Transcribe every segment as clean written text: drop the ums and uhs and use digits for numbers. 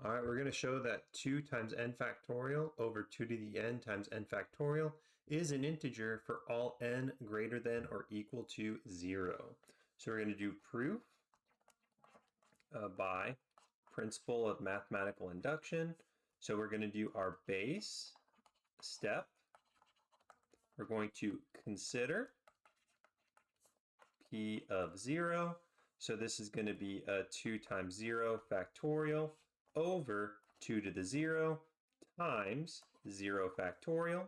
All right, we're going to show that 2 times n factorial over 2 to the n times n factorial is an integer for all n greater than or equal to 0. So we're going to do proof by principle of mathematical induction. So we're going to do our base step. We're going to consider p of 0. So this is going to be 2 times 0 factorial over 2 to the 0 times 0 factorial.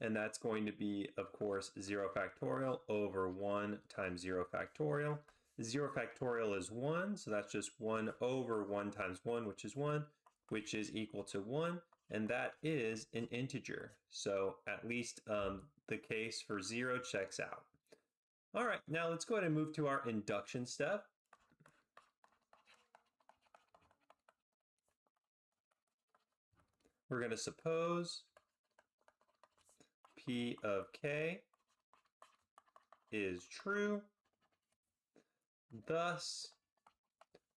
And that's going to be, of course, 0 factorial over 1 times 0 factorial. 0 factorial is 1, so that's just 1 over 1 times 1, which is 1, which is equal to 1. And that is an integer. So at least the case for 0 checks out. All right, now let's go ahead and move to our induction step. We're going to suppose P of k is true. Thus,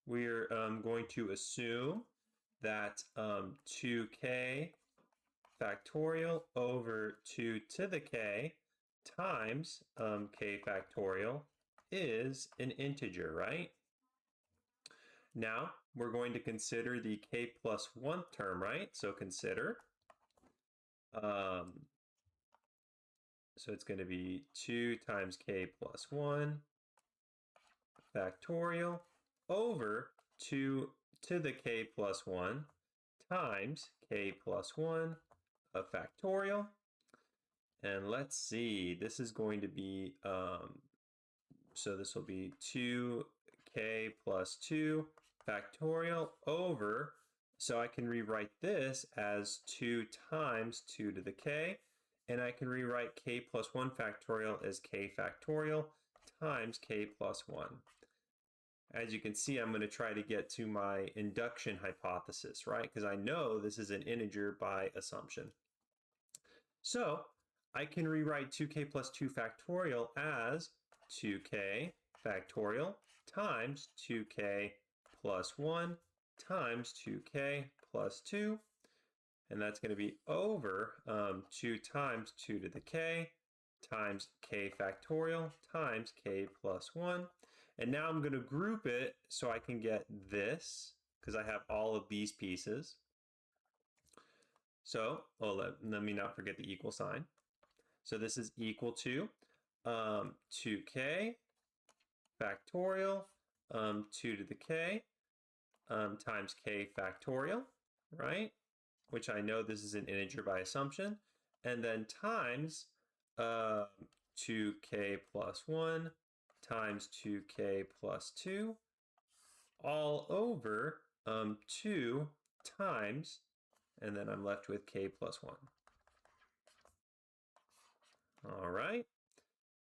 we're going to assume that 2k factorial over 2 to the k times k factorial is an integer, right? Now, we're going to consider the k plus 1 term, right? So consider, so it's going to be 2 times k plus 1 factorial over 2 to the k plus 1 times k plus 1 factorial. And let's see, this is going to be, so this will be 2k plus 2 factorial over, so I can rewrite this as 2 times 2 to the k, and I can rewrite k plus 1 factorial as k factorial times k plus 1. As you can see, I'm going to try to get to my induction hypothesis, right? Because I know this is an integer by assumption. So I can rewrite 2k plus 2 factorial as 2k factorial times 2k plus 1 times 2k plus 2. And that's going to be over 2 times 2 to the k times k factorial times k plus 1. And now I'm going to group it so I can get this, because I have all of these pieces. So let me not forget the equal sign. So this is equal to 2k factorial 2 to the k times k factorial, right? Which I know this is an integer by assumption. And then times 2k plus 1 times 2k plus 2 all over 2 times, and then I'm left with k plus 1. All right,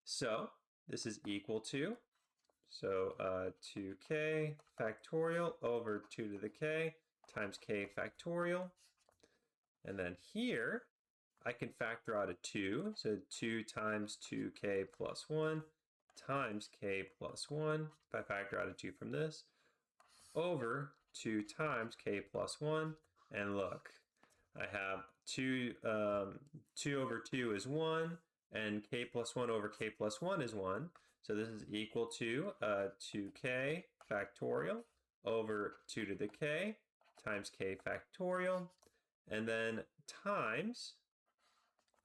so this is equal to, so 2k factorial over 2 to the k times k factorial. And then here, I can factor out a 2, so 2 times 2k plus 1 times k plus 1, if I factor out a 2 from this, over 2 times k plus 1, and look, I have 2 over 2 is 1, and k plus 1 over k plus 1 is 1, so this is equal to 2k factorial over 2 to the k times k factorial, and then times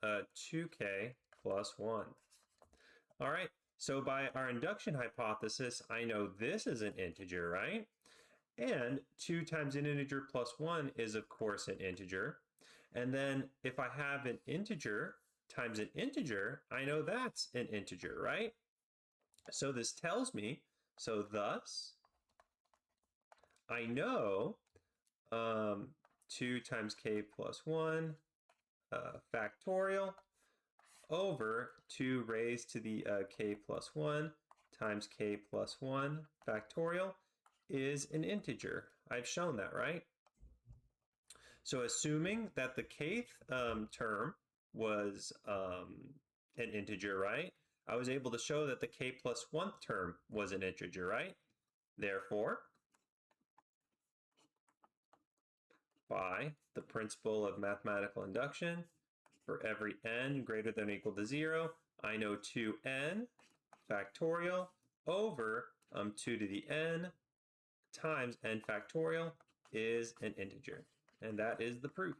2k plus 1. All right, so by our induction hypothesis, I know this is an integer, right? And 2 times an integer plus 1 is, of course, an integer. And then if I have an integer times an integer, I know that's an integer, right? So this tells me, so thus, I know 2 times k plus 1 factorial over 2 raised to the k plus 1 times k plus 1 factorial is an integer. I've shown that, right? So assuming that the kth term was an integer, right? I was able to show that the k plus 1th term was an integer, right? Therefore, by the principle of mathematical induction. For every n greater than or equal to 0, I know 2n factorial over 2 to the n times n factorial is an integer. And that is the proof.